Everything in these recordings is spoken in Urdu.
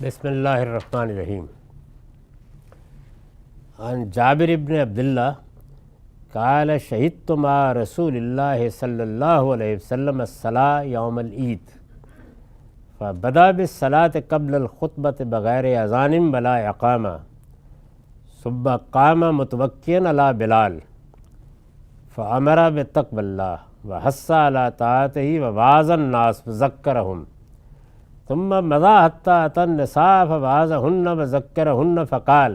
بسم اللہ الرحمن الرحیم. عن جابر بن عبداللہ قال شہدت مع رسول اللہ صلی اللہ علیہ وسلم الصلاة یوم العید فبدا بالصلاة قبل الخطبة بغیر اذان ولا اقامہ ثم قام متوکئا علی بلال فامر بتقوى اللہ وحث علی طاعتہ ووعظ الناس وذکرہم ثم مضى حتى أتى النساء فوعظهن وذكرهن فقال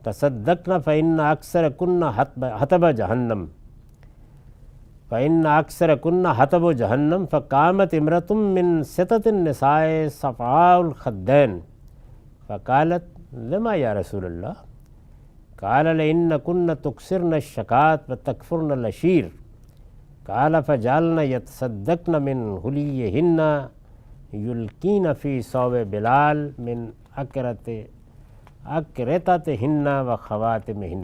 تصدقن فإن أكثركن حطب جهنم فقامت امرأة من ستة النساء صفعاء الخدين فقالت لما يا رسول الله؟ قال لإنكن تكثرن الشكاة وتكفرن العشير. قال فجعلن يتصدقن من حليهن یلقین فی صوب بلال من اکرتہن و خواتمہن.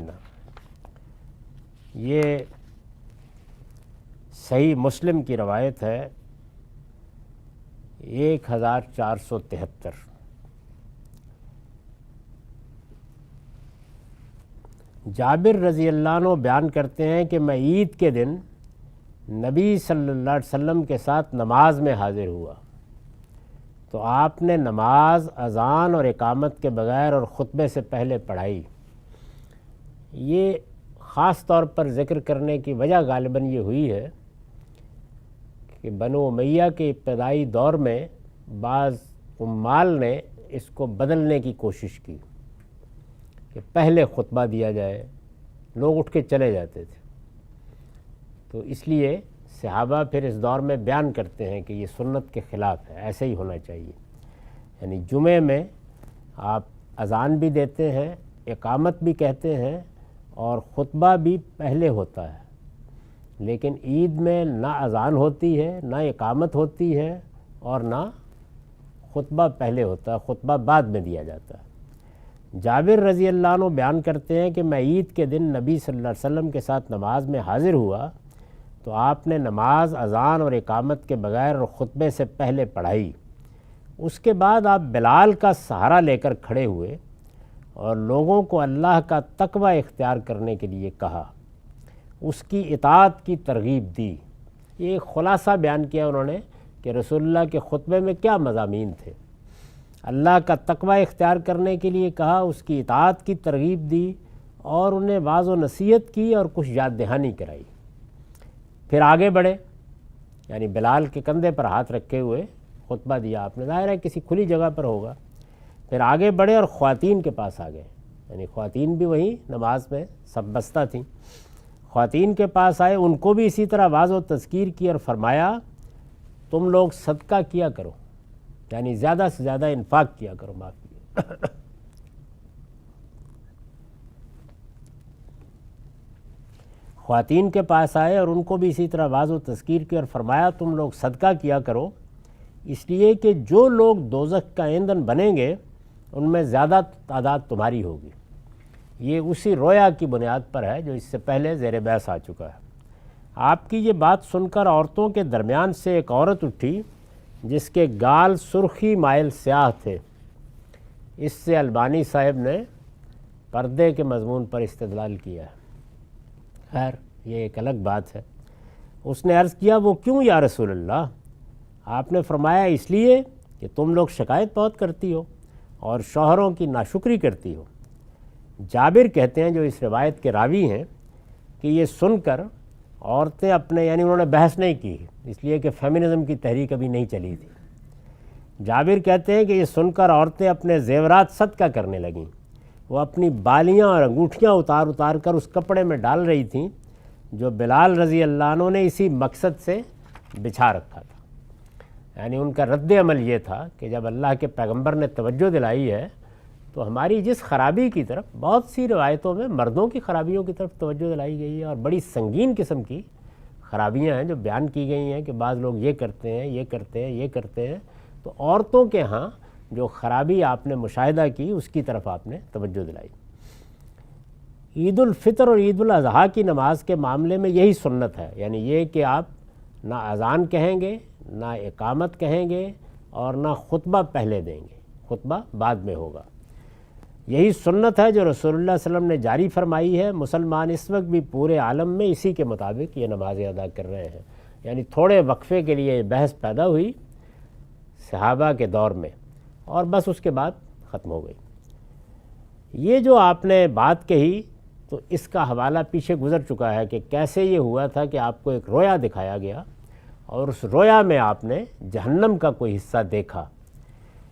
یہ صحیح مسلم کی روایت ہے 1473. جابر رضی اللہ عنہ بیان کرتے ہیں کہ میں عید کے دن نبی صلی اللہ علیہ وسلم کے ساتھ نماز میں حاضر ہوا تو آپ نے نماز اذان اور اقامت کے بغیر اور خطبے سے پہلے پڑھائی. یہ خاص طور پر ذکر کرنے کی وجہ غالباً یہ ہوئی ہے کہ بنو امیہ کے ابتدائی دور میں بعض عمال نے اس کو بدلنے کی کوشش کی کہ پہلے خطبہ دیا جائے، لوگ اٹھ کے چلے جاتے تھے. تو اس لیے صحابہ پھر اس دور میں بیان کرتے ہیں کہ یہ سنت کے خلاف ہے، ایسے ہی ہونا چاہیے. یعنی جمعے میں آپ اذان بھی دیتے ہیں، اقامت بھی کہتے ہیں اور خطبہ بھی پہلے ہوتا ہے، لیکن عید میں نہ اذان ہوتی ہے، نہ اقامت ہوتی ہے اور نہ خطبہ پہلے ہوتا ہے، خطبہ بعد میں دیا جاتا ہے. جابر رضی اللہ عنہ بیان کرتے ہیں کہ میں عید کے دن نبی صلی اللہ علیہ وسلم کے ساتھ نماز میں حاضر ہوا تو آپ نے نماز اذان اور اقامت کے بغیر اور خطبے سے پہلے پڑھائی. اس کے بعد آپ بلال کا سہارا لے کر کھڑے ہوئے اور لوگوں کو اللہ کا تقوی اختیار کرنے کے لیے کہا، اس کی اطاعت کی ترغیب دی. یہ ایک خلاصہ بیان کیا انہوں نے کہ رسول اللہ کے خطبے میں کیا مضامین تھے. اللہ کا تقوی اختیار کرنے کے لیے کہا، اس کی اطاعت کی ترغیب دی اور انہیں واعظ و نصیحت کی اور کچھ یاد دہانی کرائی. پھر آگے بڑھے، یعنی بلال کے کندھے پر ہاتھ رکھے ہوئے خطبہ دیا آپ نے، ظاہر ہے کسی کھلی جگہ پر ہوگا. پھر آگے بڑھے اور خواتین کے پاس آ گئے، یعنی خواتین بھی وہیں نماز میں سب بستہ تھیں. خواتین کے پاس آئے، ان کو بھی اسی طرح واعظ و تذکیر کی اور فرمایا تم لوگ صدقہ کیا کرو، یعنی زیادہ سے زیادہ انفاق کیا کرو. معاف کیجیے. خواتین کے پاس آئے اور ان کو بھی اسی طرح واعظ و تذکیر کی اور فرمایا تم لوگ صدقہ کیا کرو، اس لیے کہ جو لوگ دوزخ کا ایندھن بنیں گے ان میں زیادہ تعداد تمہاری ہوگی. یہ اسی رویا کی بنیاد پر ہے جو اس سے پہلے زیر بحث آ چکا ہے. آپ کی یہ بات سن کر عورتوں کے درمیان سے ایک عورت اٹھی جس کے گال سرخی مائل سیاہ تھے. اس سے البانی صاحب نے پردے کے مضمون پر استدلال کیا ہے. خیر یہ ایک الگ بات ہے. اس نے عرض کیا وہ کیوں یا رسول اللہ؟ آپ نے فرمایا اس لیے کہ تم لوگ شکایت بہت کرتی ہو اور شوہروں کی ناشکری کرتی ہو. جابر کہتے ہیں جو اس روایت کے راوی ہیں کہ یہ سن کر عورتیں اپنے، یعنی انہوں نے بحث نہیں کی اس لیے کہ فیمنزم کی تحریک ابھی نہیں چلی تھی. جابر کہتے ہیں کہ یہ سن کر عورتیں اپنے زیورات صدقہ کرنے لگیں. وہ اپنی بالیاں اور انگوٹھیاں اتار اتار کر اس کپڑے میں ڈال رہی تھیں جو بلال رضی اللہ عنہ نے اسی مقصد سے بچھا رکھا تھا. یعنی ان کا رد عمل یہ تھا کہ جب اللہ کے پیغمبر نے توجہ دلائی ہے تو ہماری جس خرابی کی طرف، بہت سی روایتوں میں مردوں کی خرابیوں کی طرف توجہ دلائی گئی ہے اور بڑی سنگین قسم کی خرابیاں ہیں جو بیان کی گئی ہیں کہ بعض لوگ یہ کرتے ہیں، یہ کرتے ہیں، یہ کرتے ہیں. تو عورتوں کے ہاں جو خرابی آپ نے مشاہدہ کی اس کی طرف آپ نے توجہ دلائی. عید الفطر اور عید الاضحیٰ کی نماز کے معاملے میں یہی سنت ہے، یعنی یہ کہ آپ نہ اذان کہیں گے، نہ اقامت کہیں گے اور نہ خطبہ پہلے دیں گے. خطبہ بعد میں ہوگا۔ یہی سنت ہے جو رسول اللہ صلی اللہ علیہ وسلم نے جاری فرمائی ہے۔ مسلمان اس وقت بھی پورے عالم میں اسی کے مطابق یہ نمازیں ادا کر رہے ہیں۔ یعنی تھوڑے وقفے کے لیے یہ بحث پیدا ہوئی صحابہ کے دور میں، اور بس اس کے بعد ختم ہو گئی۔ یہ جو آپ نے بات کہی تو اس کا حوالہ پیچھے گزر چکا ہے کہ کیسے یہ ہوا تھا کہ آپ کو ایک رویا دکھایا گیا اور اس رویا میں آپ نے جہنم کا کوئی حصہ دیکھا۔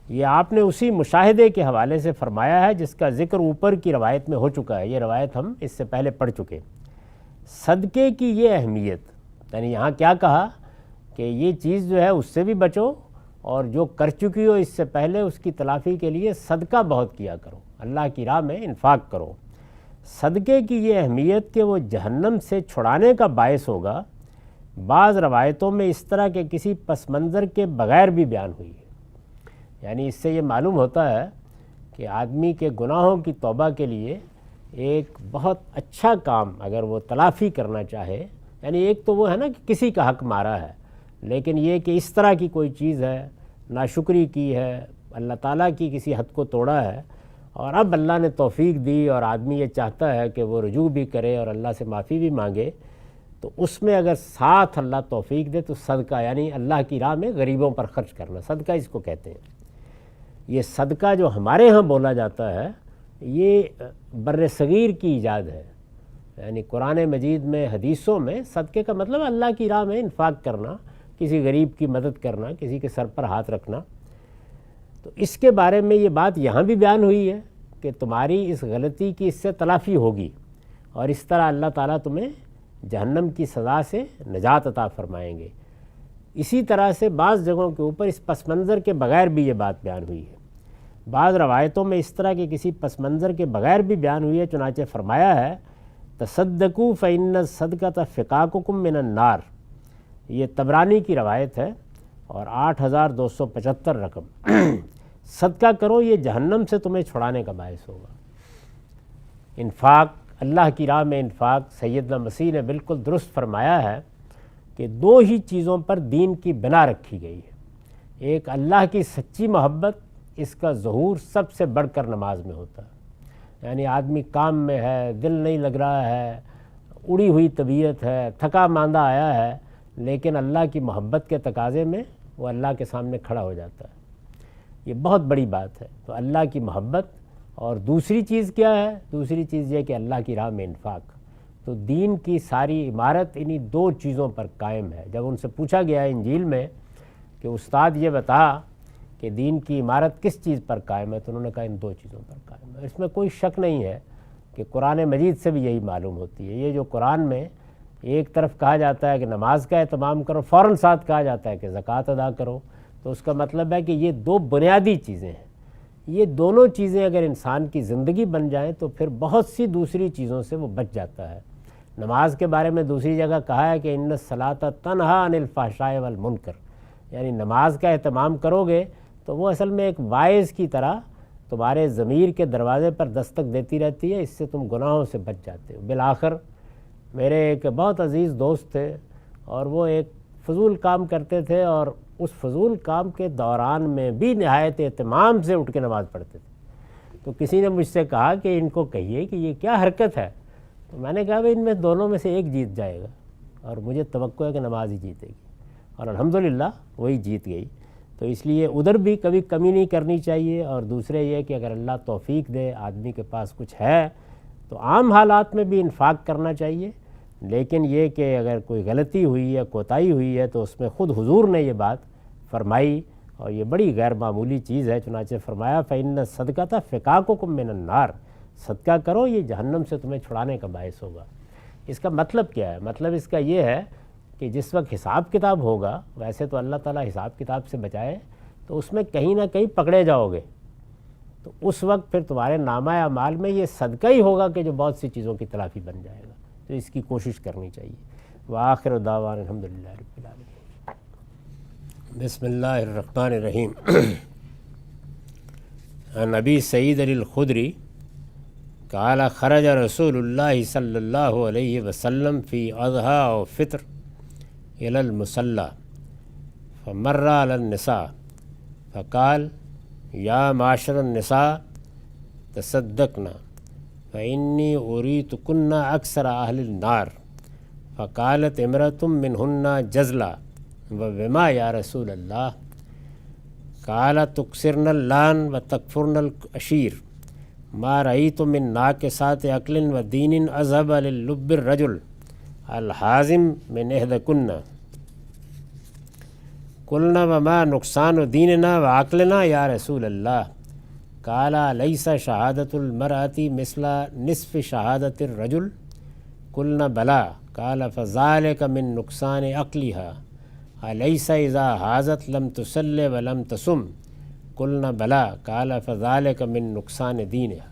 یہ آپ نے اسی مشاہدے کے حوالے سے فرمایا ہے جس کا ذکر اوپر کی روایت میں ہو چکا ہے۔ یہ روایت ہم اس سے پہلے پڑھ چکے۔ صدقے کی یہ اہمیت، یعنی یہاں کیا کہا کہ یہ چیز جو ہے اس سے بھی بچو، اور جو کر چکی ہو اس سے پہلے اس کی تلافی کے لیے صدقہ بہت کیا کرو، اللہ کی راہ میں انفاق کرو۔ صدقے کی یہ اہمیت کہ وہ جہنم سے چھڑانے کا باعث ہوگا، بعض روایتوں میں اس طرح کے کسی پس منظر کے بغیر بھی بیان ہوئی ہے۔ یعنی اس سے یہ معلوم ہوتا ہے کہ آدمی کے گناہوں کی توبہ کے لیے ایک بہت اچھا کام اگر وہ تلافی کرنا چاہے، یعنی ایک تو وہ ہے نا کہ کسی کا حق مارا ہے، لیکن یہ کہ اس طرح کی کوئی چیز ہے، ناشکری کی ہے، اللہ تعالیٰ کی کسی حد کو توڑا ہے، اور اب اللہ نے توفیق دی اور آدمی یہ چاہتا ہے کہ وہ رجوع بھی کرے اور اللہ سے معافی بھی مانگے، تو اس میں اگر ساتھ اللہ توفیق دے تو صدقہ، یعنی اللہ کی راہ میں غریبوں پر خرچ کرنا، صدقہ اس کو کہتے ہیں۔ یہ صدقہ جو ہمارے ہاں بولا جاتا ہے یہ بر صغیر کی ایجاد ہے، یعنی قرآن مجید میں، حدیثوں میں صدقے کا مطلب اللہ کی راہ میں انفاق کرنا، کسی غریب کی مدد کرنا، کسی کے سر پر ہاتھ رکھنا۔ تو اس کے بارے میں یہ بات یہاں بھی بیان ہوئی ہے کہ تمہاری اس غلطی کی اس سے تلافی ہوگی، اور اس طرح اللہ تعالیٰ تمہیں جہنم کی سزا سے نجات عطا فرمائیں گے۔ اسی طرح سے بعض جگہوں کے اوپر اس پس منظر کے بغیر بھی یہ بات بیان ہوئی ہے۔ بعض روایتوں میں اس طرح کے کسی پس منظر کے بغیر بھی بیان ہوئی ہے، چنانچہ فرمایا ہے تصدقوا فإن الصدقۃ فقاقکم من النار۔ یہ طبرانی کی روایت ہے اور 8275 رقم۔ صدقہ کرو، یہ جہنم سے تمہیں چھڑانے کا باعث ہوگا۔ انفاق، اللہ کی راہ میں انفاق، سیدنا مسیح نے بالکل درست فرمایا ہے کہ دو ہی چیزوں پر دین کی بنا رکھی گئی ہے۔ ایک اللہ کی سچی محبت، اس کا ظہور سب سے بڑھ کر نماز میں ہوتا ہے۔ یعنی آدمی کام میں ہے، دل نہیں لگ رہا ہے، اڑی ہوئی طبیعت ہے، تھکا ماندہ آیا ہے، لیکن اللہ کی محبت کے تقاضے میں وہ اللہ کے سامنے کھڑا ہو جاتا ہے۔ یہ بہت بڑی بات ہے۔ تو اللہ کی محبت، اور دوسری چیز کیا ہے؟ دوسری چیز یہ کہ اللہ کی راہ میں انفاق۔ تو دین کی ساری عمارت انہی دو چیزوں پر قائم ہے۔ جب ان سے پوچھا گیا انجیل میں کہ استاد یہ بتا کہ دین کی عمارت کس چیز پر قائم ہے، تو انہوں نے کہا ان دو چیزوں پر قائم ہے۔ اس میں کوئی شک نہیں ہے کہ قرآن مجید سے بھی یہی معلوم ہوتی ہے۔ یہ جو قرآن میں ایک طرف کہا جاتا ہے کہ نماز کا اہتمام کرو، فوراً ساتھ کہا جاتا ہے کہ زکوٰۃ ادا کرو، تو اس کا مطلب ہے کہ یہ دو بنیادی چیزیں ہیں۔ یہ دونوں چیزیں اگر انسان کی زندگی بن جائیں تو پھر بہت سی دوسری چیزوں سے وہ بچ جاتا ہے۔ نماز کے بارے میں دوسری جگہ کہا ہے کہ ان الصلاۃ تنہی عن الفحشاء والمنکر، یعنی نماز کا اہتمام کرو گے تو وہ اصل میں ایک واعظ کی طرح تمہارے ضمیر کے دروازے پر دستک دیتی رہتی ہے، اس سے تم گناہوں سے بچ جاتے ہو۔ بالآخر میرے ایک بہت عزیز دوست تھے اور وہ ایک فضول کام کرتے تھے، اور اس فضول کام کے دوران میں بھی نہایت اہتمام سے اٹھ کے نماز پڑھتے تھے۔ تو کسی نے مجھ سے کہا کہ ان کو کہیے کہ یہ کیا حرکت ہے، تو میں نے کہا بھائی ان میں دونوں میں سے ایک جیت جائے گا، اور مجھے توقع ہے کہ نماز ہی جیتے گی، اور الحمدللہ وہی جیت گئی۔ تو اس لیے ادھر بھی کبھی کمی نہیں کرنی چاہیے، اور دوسرے یہ کہ اگر اللہ توفیق دے، آدمی کے پاس کچھ ہے تو عام حالات میں بھی انفاق کرنا چاہیے، لیکن یہ کہ اگر کوئی غلطی ہوئی ہے، کوتاہی ہوئی ہے، تو اس میں خود حضور نے یہ بات فرمائی، اور یہ بڑی غیر معمولی چیز ہے۔ چنانچہ فرمایا فإن الصدقۃ فقاقکم من النار، صدقہ کرو، یہ جہنم سے تمہیں چھڑانے کا باعث ہوگا۔ اس کا مطلب کیا ہے؟ مطلب اس کا یہ ہے کہ جس وقت حساب کتاب ہوگا، ویسے تو اللہ تعالیٰ حساب کتاب سے بچائے، تو اس میں کہیں نہ کہیں پکڑے جاؤ گے، تو اس وقت پھر تمہارے نامہ اعمال میں یہ صدقہ ہی ہوگا کہ جو بہت سی چیزوں کی تلافی بن جائے گا۔ تو اس کی کوشش کرنی چاہیے۔ وآخر دعوانا الحمدللہ رب العالمین۔ بسم اللہ الرحمن الرحیم۔ عن ابی سعید الخدری قال خرج رسول اللہ صلی اللہ علیہ وسلم فی اضحیٰ و فطر الى المصلی فمر علی النساء فقال یا معاشر النساء تصدقنا فإنی اوریتکن اکثر اہل النار فقالت امرأۃ منہن جزلا وبما یا رسول اللہ قال تکثرن اللعن وتکفرن العشیر ما رأیت من ناقصات عقل ودین اذهب للب الرجل الحازم من احدکن قلنا وما نقصان دیننا وعقلنا یا رسول اللہ قال لیس شہادت المرأة مثل نصف شہادت الرجل قلنا بلا قال فذلك من نقصان عقلها الیس اذا حازت لم تصل ولم تصم قلنا بلا قال فذلك من نقصان دینها۔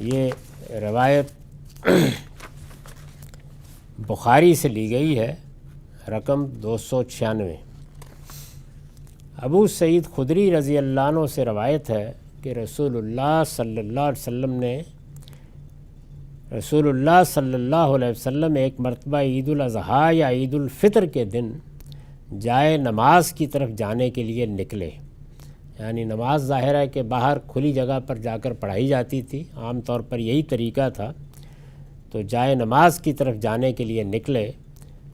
یہ روایت بخاری سے لی گئی ہے، رقم 296۔ ابو سعید خدری رضی اللہ عنہ سے روایت ہے کہ رسول اللہ صلی اللہ علیہ وسلم ایک مرتبہ عید الاضحیٰ یا عید الفطر کے دن جائے نماز کی طرف جانے کے لیے نکلے۔ یعنی نماز ظاہر ہے کہ باہر کھلی جگہ پر جا کر پڑھائی جاتی تھی، عام طور پر یہی طریقہ تھا۔ تو جائے نماز کی طرف جانے کے لیے نکلے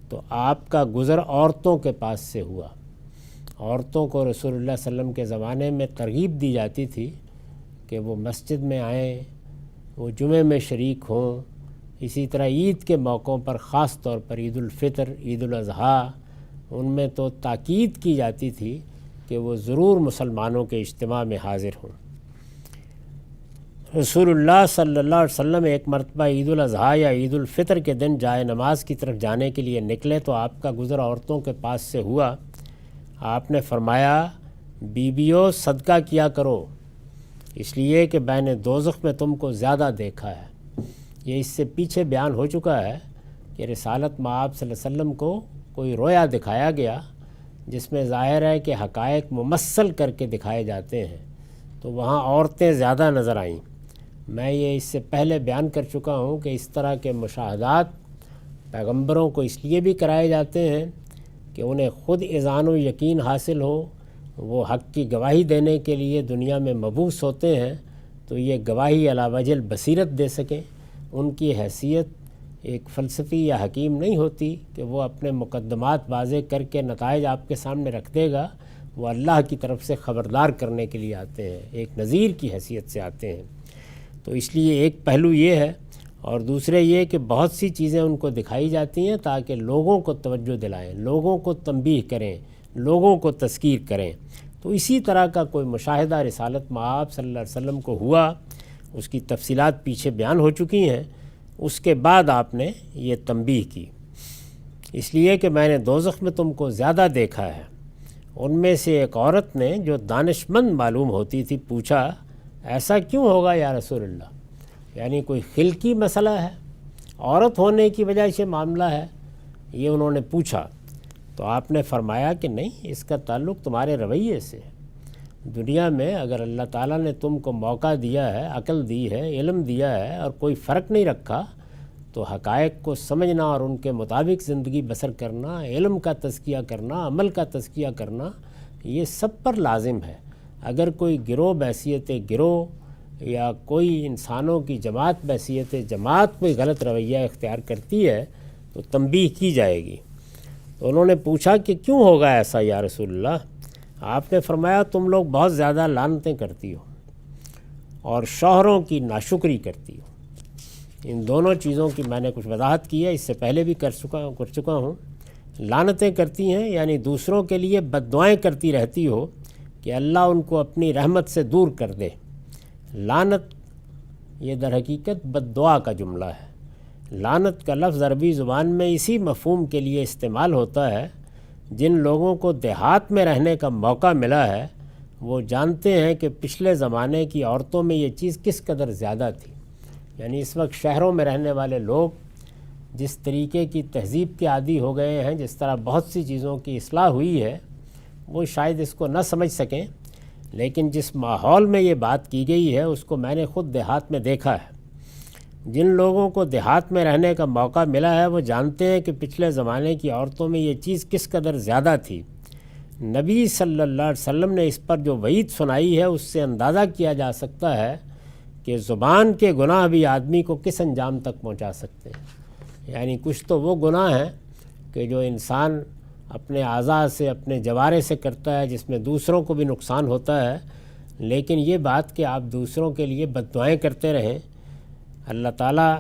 تو آپ کا گزر عورتوں کے پاس سے ہوا۔ عورتوں کو رسول اللہ صلی اللہ علیہ وسلم کے زمانے میں ترغیب دی جاتی تھی کہ وہ مسجد میں آئیں، وہ جمعے میں شریک ہوں۔ اسی طرح عید کے موقعوں پر، خاص طور پر عید الفطر، عید الاضحیٰ، ان میں تو تاکید کی جاتی تھی کہ وہ ضرور مسلمانوں کے اجتماع میں حاضر ہوں۔ رسول اللہ صلی اللہ علیہ وسلم ایک مرتبہ عید الاضحیٰ یا عید الفطر کے دن جائے نماز کی طرف جانے کے لیے نکلے تو آپ کا گزر عورتوں کے پاس سے ہوا۔ آپ نے فرمایا، بیویوں صدقہ کیا کرو، اس لیے کہ میں نے دوزخ میں تم کو زیادہ دیکھا ہے۔ یہ اس سے پیچھے بیان ہو چکا ہے کہ رسالت مآب صلی اللہ علیہ وسلم کو کوئی رویا دکھایا گیا جس میں ظاہر ہے کہ حقائق ممثل کر کے دکھائے جاتے ہیں، تو وہاں عورتیں زیادہ نظر آئیں۔ میں یہ اس سے پہلے بیان کر چکا ہوں کہ اس طرح کے مشاہدات پیغمبروں کو اس لیے بھی کرائے جاتے ہیں کہ انہیں خود اذعان و یقین حاصل ہو، وہ حق کی گواہی دینے کے لیے دنیا میں مبعوث ہوتے ہیں تو یہ گواہی علی وجہ البصیرت دے سکیں۔ ان کی حیثیت ایک فلسفی یا حکیم نہیں ہوتی کہ وہ اپنے مقدمات واضح کر کے نتائج آپ کے سامنے رکھ دے گا، وہ اللہ کی طرف سے خبردار کرنے کے لیے آتے ہیں، ایک نذیر کی حیثیت سے آتے ہیں۔ تو اس لیے ایک پہلو یہ ہے، اور دوسرے یہ کہ بہت سی چیزیں ان کو دکھائی جاتی ہیں تاکہ لوگوں کو توجہ دلائیں، لوگوں کو تنبیہ کریں، لوگوں کو تذکیر کریں۔ تو اسی طرح کا کوئی مشاہدہ رسالت مآب صلی اللہ علیہ وسلم کو ہوا، اس کی تفصیلات پیچھے بیان ہو چکی ہیں۔ اس کے بعد آپ نے یہ تنبیہ کی، اس لیے کہ میں نے دوزخ میں تم کو زیادہ دیکھا ہے۔ ان میں سے ایک عورت نے جو دانش مند معلوم ہوتی تھی پوچھا، ایسا کیوں ہوگا یا رسول اللہ؟ یعنی کوئی خلقی مسئلہ ہے، عورت ہونے کی وجہ سے معاملہ ہے، یہ انہوں نے پوچھا۔ تو آپ نے فرمایا کہ نہیں، اس کا تعلق تمہارے رویے سے ہے۔ دنیا میں اگر اللہ تعالیٰ نے تم کو موقع دیا ہے، عقل دی ہے، علم دیا ہے، اور کوئی فرق نہیں رکھا، تو حقائق کو سمجھنا اور ان کے مطابق زندگی بسر کرنا، علم کا تزکیہ کرنا، عمل کا تزکیہ کرنا، یہ سب پر لازم ہے۔ اگر کوئی گروہ بحیثیت گروہ یا کوئی انسانوں کی جماعت بحیثیت جماعت کوئی غلط رویہ اختیار کرتی ہے تو تنبیہ کی جائے گی۔ تو انہوں نے پوچھا کہ کیوں ہوگا ایسا یا رسول اللہ؟ آپ نے فرمایا، تم لوگ بہت زیادہ لعنتیں کرتی ہو اور شوہروں کی ناشکری کرتی ہو۔ ان دونوں چیزوں کی میں نے کچھ وضاحت کی ہے، اس سے پہلے بھی کر چکا ہوں۔ لعنتیں کرتی ہیں یعنی دوسروں کے لیے بد دعائیں کرتی رہتی ہو کہ اللہ ان کو اپنی رحمت سے دور کر دے۔ لعنت یہ در حقیقت بد دعا کا جملہ ہے۔ لعنت کا لفظ عربی زبان میں اسی مفہوم کے لیے استعمال ہوتا ہے۔ جن لوگوں کو دیہات میں رہنے کا موقع ملا ہے وہ جانتے ہیں کہ پچھلے زمانے کی عورتوں میں یہ چیز کس قدر زیادہ تھی۔ یعنی اس وقت شہروں میں رہنے والے لوگ جس طریقے کی تہذیب کے عادی ہو گئے ہیں، جس طرح بہت سی چیزوں کی اصلاح ہوئی ہے، وہ شاید اس کو نہ سمجھ سکیں، لیکن جس ماحول میں یہ بات کی گئی ہے اس کو میں نے خود دیہات میں دیکھا ہے۔ جن لوگوں کو دیہات میں رہنے کا موقع ملا ہے وہ جانتے ہیں کہ پچھلے زمانے کی عورتوں میں یہ چیز کس قدر زیادہ تھی۔ نبی صلی اللہ علیہ وسلم نے اس پر جو وعید سنائی ہے اس سے اندازہ کیا جا سکتا ہے کہ زبان کے گناہ بھی آدمی کو کس انجام تک پہنچا سکتے ہیں۔ یعنی کچھ تو وہ گناہ ہیں کہ جو انسان اپنے اعضاء سے، اپنے جوارے سے کرتا ہے، جس میں دوسروں کو بھی نقصان ہوتا ہے، لیکن یہ بات کہ آپ دوسروں کے لیے بد دعائیں کرتے رہیں، اللہ تعالیٰ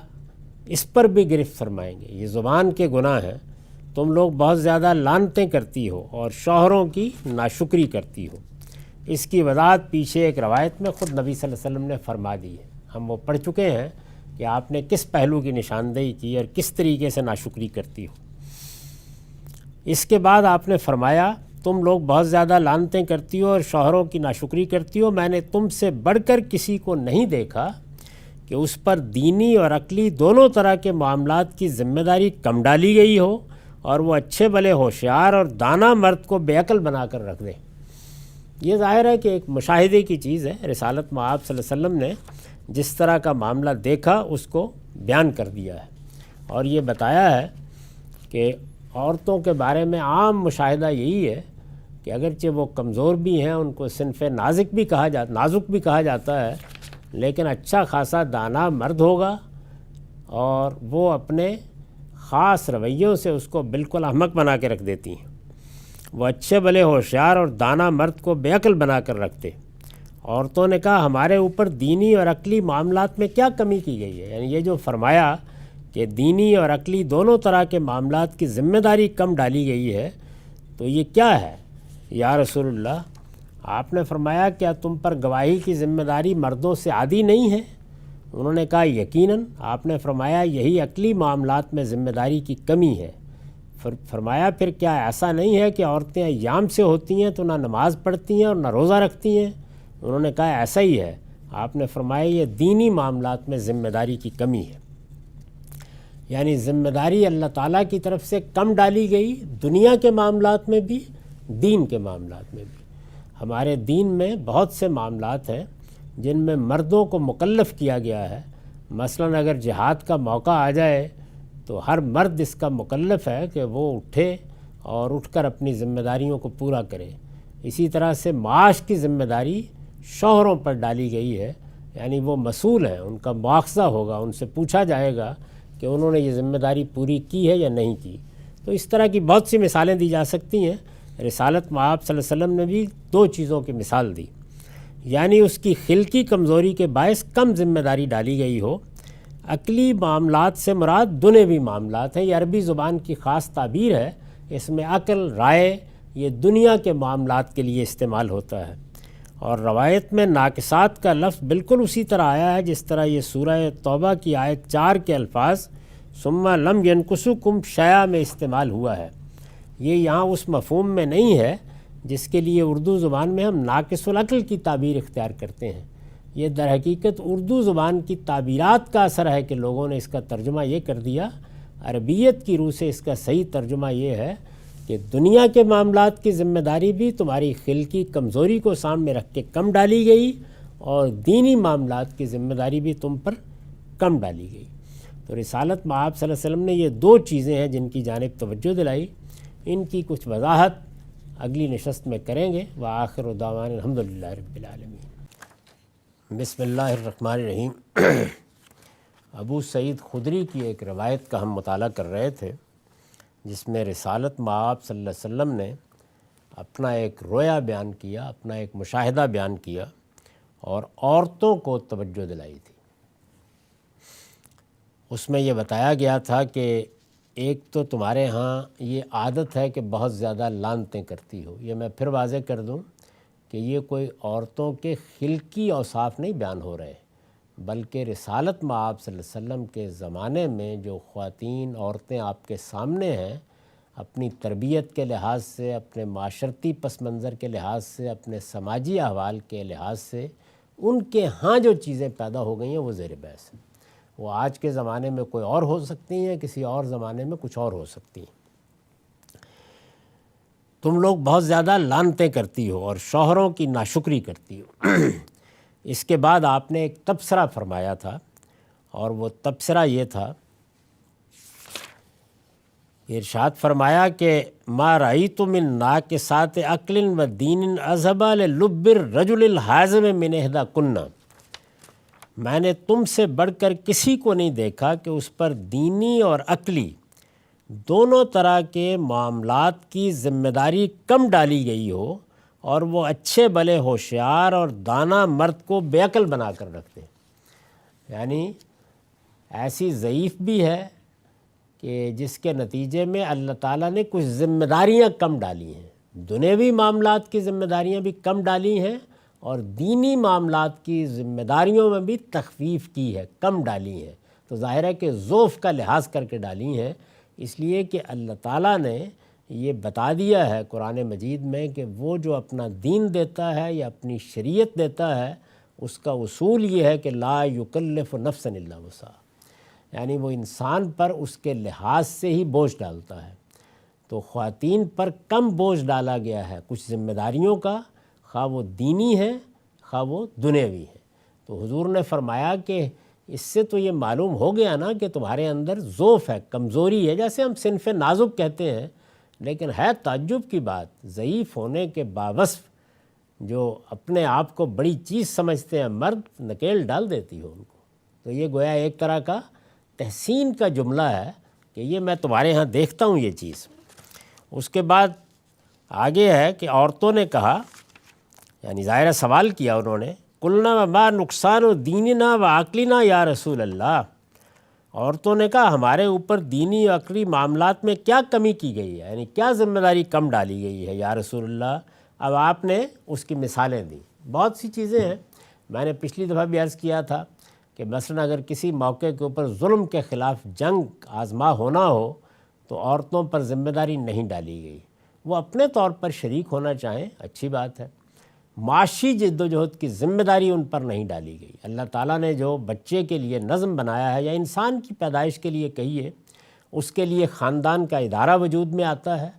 اس پر بھی گرفت فرمائیں گے۔ یہ زبان کے گناہ ہیں۔ تم لوگ بہت زیادہ لعنتیں کرتی ہو اور شوہروں کی ناشکری کرتی ہو۔ اس کی وضاحت پیچھے ایک روایت میں خود نبی صلی اللہ علیہ وسلم نے فرما دی ہے، ہم وہ پڑھ چکے ہیں کہ آپ نے کس پہلو کی نشاندہی کی اور کس طریقے سے ناشکری کرتی ہو۔ اس کے بعد آپ نے فرمایا تم لوگ بہت زیادہ لعنتیں کرتی ہو اور شوہروں کی ناشکری کرتی ہو، میں نے تم سے بڑھ کر کسی کو نہیں دیکھا کہ اس پر دینی اور عقلی دونوں طرح کے معاملات کی ذمہ داری کم ڈالی گئی ہو اور وہ اچھے بھلے ہوشیار اور دانا مرد کو بے عقل بنا کر رکھ دے۔ یہ ظاہر ہے کہ ایک مشاہدے کی چیز ہے۔ رسالت مآب صلی اللہ علیہ وسلم نے جس طرح کا معاملہ دیکھا اس کو بیان کر دیا ہے، اور یہ بتایا ہے کہ عورتوں کے بارے میں عام مشاہدہ یہی ہے کہ اگرچہ وہ کمزور بھی ہیں، ان کو صنف نازک بھی کہا جاتا ہے، لیکن اچھا خاصا دانا مرد ہوگا اور وہ اپنے خاص رویوں سے اس کو بالکل احمق بنا کے رکھ دیتی ہیں۔ وہ اچھے بھلے ہوشیار اور دانا مرد کو بے عقل بنا کر رکھتے۔ عورتوں نے کہا ہمارے اوپر دینی اور عقلی معاملات میں کیا کمی کی گئی ہے؟ یعنی یہ جو فرمایا کہ دینی اور عقلی دونوں طرح کے معاملات کی ذمہ داری کم ڈالی گئی ہے، تو یہ کیا ہے یا رسول اللہ؟ آپ نے فرمایا کیا تم پر گواہی کی ذمہ داری مردوں سے عادی نہیں ہے؟ انہوں نے کہا یقیناً۔ آپ نے فرمایا یہی عقلی معاملات میں ذمہ داری کی کمی ہے۔ فرمایا پھر کیا ایسا نہیں ہے کہ عورتیں ایام سے ہوتی ہیں تو نہ نماز پڑھتی ہیں اور نہ روزہ رکھتی ہیں؟ انہوں نے کہا ایسا ہی ہے۔ آپ نے فرمایا یہ دینی معاملات میں ذمہ داری کی کمی ہے، یعنی ذمہ داری اللہ تعالیٰ کی طرف سے کم ڈالی گئی، دنیا کے معاملات میں بھی، دین کے معاملات میں بھی۔ ہمارے دین میں بہت سے معاملات ہیں جن میں مردوں کو مکلف کیا گیا ہے۔ مثلاً اگر جہاد کا موقع آ جائے تو ہر مرد اس کا مکلف ہے کہ وہ اٹھے اور اٹھ کر اپنی ذمہ داریوں کو پورا کرے۔ اسی طرح سے معاش کی ذمہ داری شوہروں پر ڈالی گئی ہے، یعنی وہ مسئول ہیں، ان کا مواخذہ ہوگا، ان سے پوچھا جائے گا کہ انہوں نے یہ ذمہ داری پوری کی ہے یا نہیں کی۔ تو اس طرح کی بہت سی مثالیں دی جا سکتی ہیں۔ رسالت مآب صلی اللہ علیہ وسلم نے بھی دو چیزوں کی مثال دی، یعنی اس کی خلقی کمزوری کے باعث کم ذمہ داری ڈالی گئی ہو۔ عقلی معاملات سے مراد دنیوی معاملات ہیں، یہ عربی زبان کی خاص تعبیر ہے۔ اس میں عقل، رائے، یہ دنیا کے معاملات کے لیے استعمال ہوتا ہے۔ اور روایت میں ناقصات کا لفظ بالکل اسی طرح آیا ہے جس طرح یہ سورہ توبہ کی آیت 4 کے الفاظ ثم لم ینقصکم شیئا میں استعمال ہوا ہے۔ یہ یہاں اس مفہوم میں نہیں ہے جس کے لیے اردو زبان میں ہم ناقص العقل کی تعبیر اختیار کرتے ہیں۔ یہ در حقیقت اردو زبان کی تعبیرات کا اثر ہے کہ لوگوں نے اس کا ترجمہ یہ کر دیا۔ عربیت کی روح سے اس کا صحیح ترجمہ یہ ہے کہ دنیا کے معاملات کی ذمہ داری بھی تمہاری خلقی کمزوری کو سامنے رکھ کے کم ڈالی گئی اور دینی معاملات کی ذمہ داری بھی تم پر کم ڈالی گئی۔ تو رسالت مآب صلی اللہ علیہ وسلم نے یہ دو چیزیں ہیں جن کی جانب توجہ دلائی، ان کی کچھ وضاحت اگلی نشست میں کریں گے۔ وآخر دعوانا الحمدللہ رب العالمین۔ بسم اللہ الرحمن الرحیم۔ ابو سعید خدری کی ایک روایت کا ہم مطالعہ کر رہے تھے جس میں رسالت مآب صلی اللہ علیہ وسلم نے اپنا ایک رویا بیان کیا، اپنا ایک مشاہدہ بیان کیا اور عورتوں کو توجہ دلائی تھی۔ اس میں یہ بتایا گیا تھا کہ ایک تو تمہارے ہاں یہ عادت ہے کہ بہت زیادہ لعنتیں کرتی ہو۔ یہ میں پھر واضح کر دوں کہ یہ کوئی عورتوں کے خلقی اوصاف نہیں بیان ہو رہے، بلکہ رسالت مآب صلی اللہ علیہ وسلم کے زمانے میں جو خواتین عورتیں آپ کے سامنے ہیں، اپنی تربیت کے لحاظ سے، اپنے معاشرتی پس منظر کے لحاظ سے، اپنے سماجی احوال کے لحاظ سے ان کے ہاں جو چیزیں پیدا ہو گئی ہیں وہ زیر بحث ہیں۔ وہ آج کے زمانے میں کوئی اور ہو سکتی ہیں، کسی اور زمانے میں کچھ اور ہو سکتی ہیں۔ تم لوگ بہت زیادہ لعنتیں کرتی ہو اور شوہروں کی ناشکری کرتی ہو۔ اس کے بعد آپ نے ایک تبصرہ فرمایا تھا، اور وہ تبصرہ یہ تھا ارشاد فرمایا کہ ما رأیت من ناقصات عقل و دین اذهب للب الرجل الحازم من احداکن، میں نے تم سے بڑھ کر کسی کو نہیں دیکھا کہ اس پر دینی اور عقلی دونوں طرح کے معاملات کی ذمہ داری کم ڈالی گئی ہو، اور وہ اچھے بھلے ہوشیار اور دانا مرد کو بے عقل بنا کر رکھتے ہیں۔ یعنی ایسی ضعیف بھی ہے کہ جس کے نتیجے میں اللہ تعالیٰ نے کچھ ذمہ داریاں کم ڈالی ہیں، دنیوی معاملات کی ذمہ داریاں بھی کم ڈالی ہیں، اور دینی معاملات کی ذمہ داریوں میں بھی تخفیف کی ہے، کم ڈالی ہیں۔ تو ظاہر ہے کہ ذوف کا لحاظ کر کے ڈالی ہیں، اس لیے کہ اللہ تعالیٰ نے یہ بتا دیا ہے قرآن مجید میں کہ وہ جو اپنا دین دیتا ہے یا اپنی شریعت دیتا ہے، اس کا اصول یہ ہے کہ لا یکلف نفسا الا وسعہا، یعنی وہ انسان پر اس کے لحاظ سے ہی بوجھ ڈالتا ہے۔ تو خواتین پر کم بوجھ ڈالا گیا ہے کچھ ذمہ داریوں کا، خواہ وہ دینی ہے خواہ وہ دنیوی ہے۔ تو حضور نے فرمایا کہ اس سے تو یہ معلوم ہو گیا نا کہ تمہارے اندر ضعف ہے، کمزوری ہے، جیسے ہم صنف نازک کہتے ہیں، لیکن ہے تعجب کی بات، ضعیف ہونے کے باوصف جو اپنے آپ کو بڑی چیز سمجھتے ہیں مرد، نکیل ڈال دیتی ہو ان کو۔ تو یہ گویا ایک طرح کا تحسین کا جملہ ہے کہ یہ میں تمہارے ہاں دیکھتا ہوں یہ چیز۔ اس کے بعد آگے ہے کہ عورتوں نے کہا، یعنی ظاہر سوال کیا انہوں نے، قلنا وما نقصان و دیننا و عقلنا یا رسول اللہ، عورتوں نے کہا ہمارے اوپر دینی و عقلی معاملات میں کیا کمی کی گئی ہے، یعنی کیا ذمہ داری کم ڈالی گئی ہے یا رسول اللہ۔ اب آپ نے اس کی مثالیں دیں، بہت سی چیزیں ہیں، میں نے پچھلی دفعہ بھی عرض کیا تھا کہ مثلا اگر کسی موقع کے اوپر ظلم کے خلاف جنگ آزما ہونا ہو تو عورتوں پر ذمہ داری نہیں ڈالی گئی، وہ اپنے طور پر شریک ہونا چاہیں اچھی بات ہے، معاشی جد و جہد کی ذمہ داری ان پر نہیں ڈالی گئی۔ اللہ تعالیٰ نے جو بچے کے لیے نظم بنایا ہے یا انسان کی پیدائش کے لیے کہیے، اس کے لیے خاندان کا ادارہ وجود میں آتا ہے،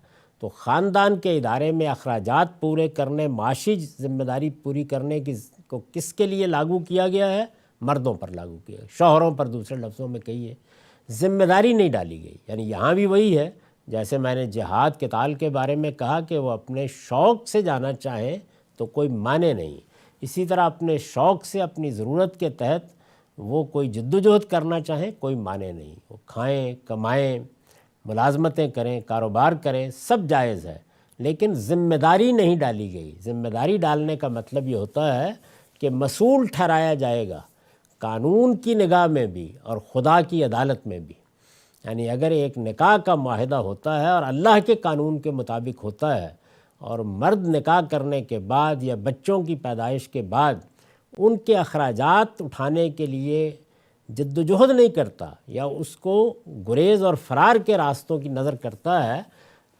تو خاندان کے ادارے میں اخراجات پورے کرنے، معاشی ذمہ داری پوری کرنے کو کس کے لیے لاگو کیا گیا ہے؟ مردوں پر لاگو کیا گیا، شوہروں پر دوسرے لفظوں میں کہیے، ذمہ داری نہیں ڈالی گئی۔ یعنی یہاں بھی وہی ہے، جیسے میں نے جہاد قتال کے بارے میں کہا کہ وہ اپنے شوق سے جانا چاہیں تو کوئی معنی نہیں، اسی طرح اپنے شوق سے اپنی ضرورت کے تحت وہ کوئی جد و جہد کرنا چاہیں کوئی معنی نہیں، وہ کھائیں کمائیں ملازمتیں کریں کاروبار کریں سب جائز ہے، لیکن ذمہ داری نہیں ڈالی گئی۔ ذمہ داری ڈالنے کا مطلب یہ ہوتا ہے کہ مسئول ٹھہرایا جائے گا قانون کی نگاہ میں بھی اور خدا کی عدالت میں بھی۔ یعنی اگر ایک نکاح کا معاہدہ ہوتا ہے اور اللہ کے قانون کے مطابق ہوتا ہے، اور مرد نکاح کرنے کے بعد یا بچوں کی پیدائش کے بعد ان کے اخراجات اٹھانے کے لیے جد و جہد نہیں کرتا یا اس کو گریز اور فرار کے راستوں کی نظر کرتا ہے،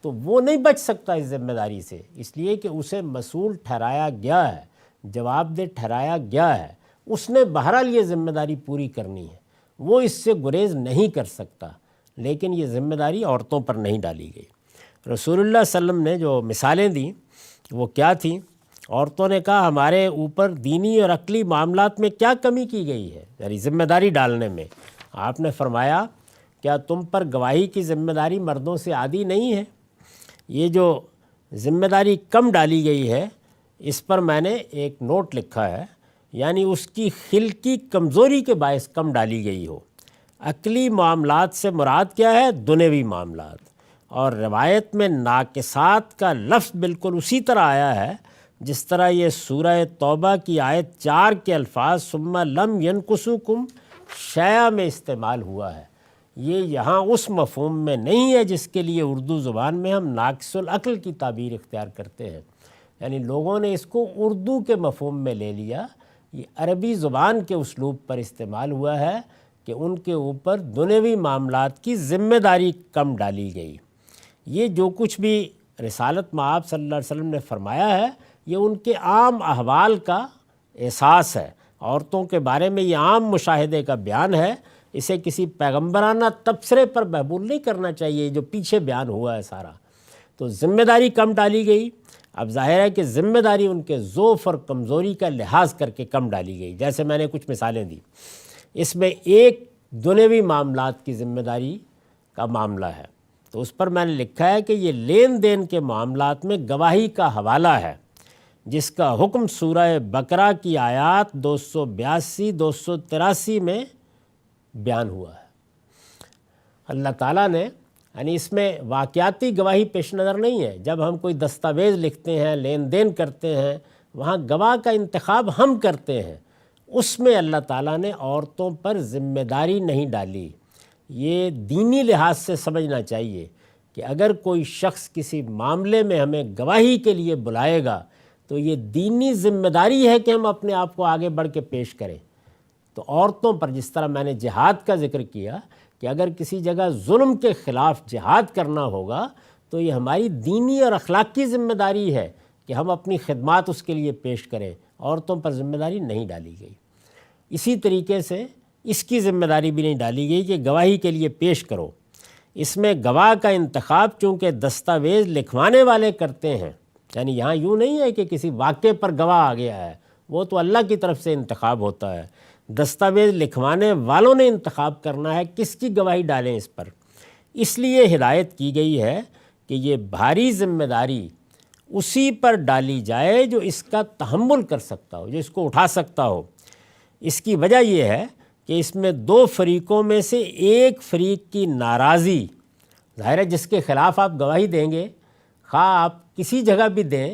تو وہ نہیں بچ سکتا اس ذمہ داری سے، اس لیے کہ اسے مسئول ٹھہرایا گیا ہے، جواب دہ ٹھہرایا گیا ہے، اس نے بہرحال یہ ذمہ داری پوری کرنی ہے، وہ اس سے گریز نہیں کر سکتا۔ لیکن یہ ذمہ داری عورتوں پر نہیں ڈالی گئی۔ رسول اللہ صلی اللہ علیہ وسلم نے جو مثالیں دیں وہ کیا تھیں؟ عورتوں نے کہا ہمارے اوپر دینی اور عقلی معاملات میں کیا کمی کی گئی ہے، یعنی ذمہ داری ڈالنے میں۔ آپ نے فرمایا کیا تم پر گواہی کی ذمہ داری مردوں سے عادی نہیں ہے؟ یہ جو ذمہ داری کم ڈالی گئی ہے اس پر میں نے ایک نوٹ لکھا ہے، یعنی اس کی خلقی کمزوری کے باعث کم ڈالی گئی ہو۔ عقلی معاملات سے مراد کیا ہے؟ دنیوی معاملات، اور روایت میں ناقصات کا لفظ بالکل اسی طرح آیا ہے جس طرح یہ سورہ توبہ کی آیت 4 کے الفاظ ثم لم ینقصکم شیئا میں استعمال ہوا ہے۔ یہ یہاں اس مفہوم میں نہیں ہے جس کے لیے اردو زبان میں ہم ناقص العقل کی تعبیر اختیار کرتے ہیں، یعنی لوگوں نے اس کو اردو کے مفہوم میں لے لیا۔ یہ عربی زبان کے اسلوب پر استعمال ہوا ہے کہ ان کے اوپر دنیوی معاملات کی ذمہ داری کم ڈالی گئی۔ یہ جو کچھ بھی رسالت مآب صلی اللہ علیہ وسلم نے فرمایا ہے یہ ان کے عام احوال کا احساس ہے، عورتوں کے بارے میں یہ عام مشاہدے کا بیان ہے، اسے کسی پیغمبرانہ تبصرے پر محمول نہیں کرنا چاہیے جو پیچھے بیان ہوا ہے سارا۔ تو ذمہ داری کم ڈالی گئی۔ اب ظاہر ہے کہ ذمہ داری ان کے ضعف اور کمزوری کا لحاظ کر کے کم ڈالی گئی، جیسے میں نے کچھ مثالیں دی۔ اس میں ایک دنیوی معاملات کی ذمہ داری کا معاملہ ہے، تو تو اس پر میں نے لکھا ہے کہ یہ لین دین کے معاملات میں گواہی کا حوالہ ہے، جس کا حکم سورہ بقرہ کی آیات 282 283 میں بیان ہوا ہے۔ اللہ تعالیٰ نے یعنی اس میں واقعاتی گواہی پیش نظر نہیں ہے۔ جب ہم کوئی دستاویز لکھتے ہیں، لین دین کرتے ہیں، وہاں گواہ کا انتخاب ہم کرتے ہیں، اس میں اللہ تعالیٰ نے عورتوں پر ذمہ داری نہیں ڈالی۔ یہ دینی لحاظ سے سمجھنا چاہیے کہ اگر کوئی شخص کسی معاملے میں ہمیں گواہی کے لیے بلائے گا تو یہ دینی ذمہ داری ہے کہ ہم اپنے آپ کو آگے بڑھ کے پیش کریں۔ تو عورتوں پر جس طرح میں نے جہاد کا ذکر کیا کہ اگر کسی جگہ ظلم کے خلاف جہاد کرنا ہوگا تو یہ ہماری دینی اور اخلاقی ذمہ داری ہے کہ ہم اپنی خدمات اس کے لیے پیش کریں۔ عورتوں پر ذمہ داری نہیں ڈالی گئی۔ اسی طریقے سے اس کی ذمہ داری بھی نہیں ڈالی گئی کہ گواہی کے لیے پیش کرو۔ اس میں گواہ کا انتخاب چونکہ دستاویز لکھوانے والے کرتے ہیں، یعنی یہاں یوں نہیں ہے کہ کسی واقعے پر گواہ آ گیا ہے، وہ تو اللہ کی طرف سے انتخاب ہوتا ہے۔ دستاویز لکھوانے والوں نے انتخاب کرنا ہے کس کی گواہی ڈالیں اس پر۔ اس لیے ہدایت کی گئی ہے کہ یہ بھاری ذمہ داری اسی پر ڈالی جائے جو اس کا تحمل کر سکتا ہو، جو اس کو اٹھا سکتا ہو۔ اس کی وجہ یہ ہے کہ اس میں دو فریقوں میں سے ایک فریق کی ناراضی، ظاہر ہے جس کے خلاف آپ گواہی دیں گے، خواہ آپ کسی جگہ بھی دیں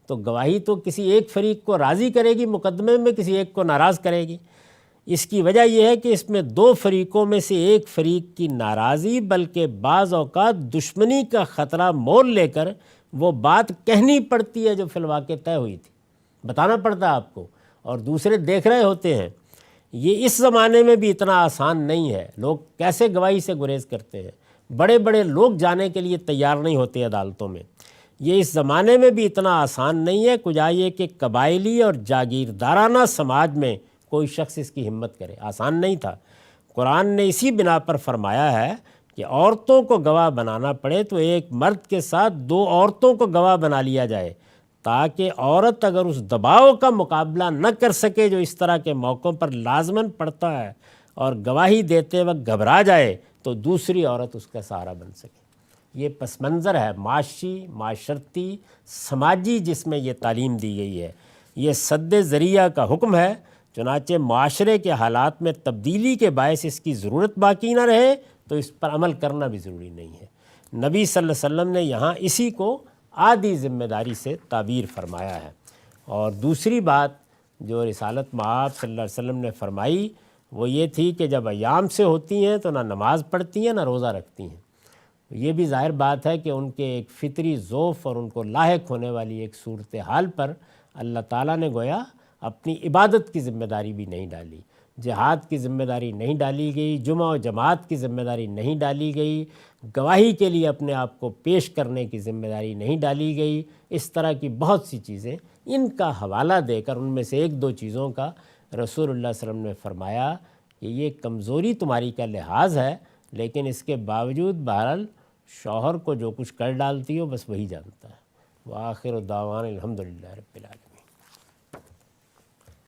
تو گواہی تو کسی ایک فریق کو راضی کرے گی، مقدمے میں کسی ایک کو ناراض کرے گی۔ اس کی وجہ یہ ہے کہ اس میں دو فریقوں میں سے ایک فریق کی ناراضی بلکہ بعض اوقات دشمنی کا خطرہ مول لے کر وہ بات کہنی پڑتی ہے جو فی الواقع طے ہوئی تھی، بتانا پڑتا ہے آپ کو، اور دوسرے دیکھ رہے ہوتے ہیں۔ یہ اس زمانے میں بھی اتنا آسان نہیں ہے۔ لوگ کیسے گواہی سے گریز کرتے ہیں، بڑے بڑے لوگ جانے کے لیے تیار نہیں ہوتے عدالتوں میں۔ یہ اس زمانے میں بھی اتنا آسان نہیں ہے، کجا یہ کہ قبائلی اور جاگیردارانہ سماج میں کوئی شخص اس کی ہمت کرے، آسان نہیں تھا۔ قرآن نے اسی بنا پر فرمایا ہے کہ عورتوں کو گواہ بنانا پڑے تو ایک مرد کے ساتھ دو عورتوں کو گواہ بنا لیا جائے، تاکہ عورت اگر اس دباؤ کا مقابلہ نہ کر سکے جو اس طرح کے موقعوں پر لازماً پڑتا ہے اور گواہی دیتے وقت گھبرا جائے تو دوسری عورت اس کا سہارا بن سکے۔ یہ پس منظر ہے معاشی، معاشرتی، سماجی جس میں یہ تعلیم دی گئی ہے۔ یہ سد ذریعہ کا حکم ہے، چنانچہ معاشرے کے حالات میں تبدیلی کے باعث اس کی ضرورت باقی نہ رہے تو اس پر عمل کرنا بھی ضروری نہیں ہے۔ نبی صلی اللہ علیہ وسلم نے یہاں اسی کو آدھی ذمہ داری سے تعبیر فرمایا ہے۔ اور دوسری بات جو رسالت مآب صلی اللہ علیہ وسلم نے فرمائی وہ یہ تھی کہ جب ایام سے ہوتی ہیں تو نہ نماز پڑھتی ہیں نہ روزہ رکھتی ہیں۔ یہ بھی ظاہر بات ہے کہ ان کے ایک فطری ذوف اور ان کو لاحق ہونے والی ایک صورتحال پر اللہ تعالیٰ نے گویا اپنی عبادت کی ذمہ داری بھی نہیں ڈالی، جہاد کی ذمہ داری نہیں ڈالی گئی، جمعہ و جماعت کی ذمہ داری نہیں ڈالی گئی، گواہی کے لیے اپنے آپ کو پیش کرنے کی ذمہ داری نہیں ڈالی گئی۔ اس طرح کی بہت سی چیزیں، ان کا حوالہ دے کر ان میں سے ایک دو چیزوں کا رسول اللہ صلی اللہ علیہ وسلم نے فرمایا کہ یہ کمزوری تمہاری کا لحاظ ہے، لیکن اس کے باوجود بہرحال شوہر کو جو کچھ کر ڈالتی ہو بس وہی جانتا ہے۔ وآخر دعوانا الحمدللہ رب العالمین۔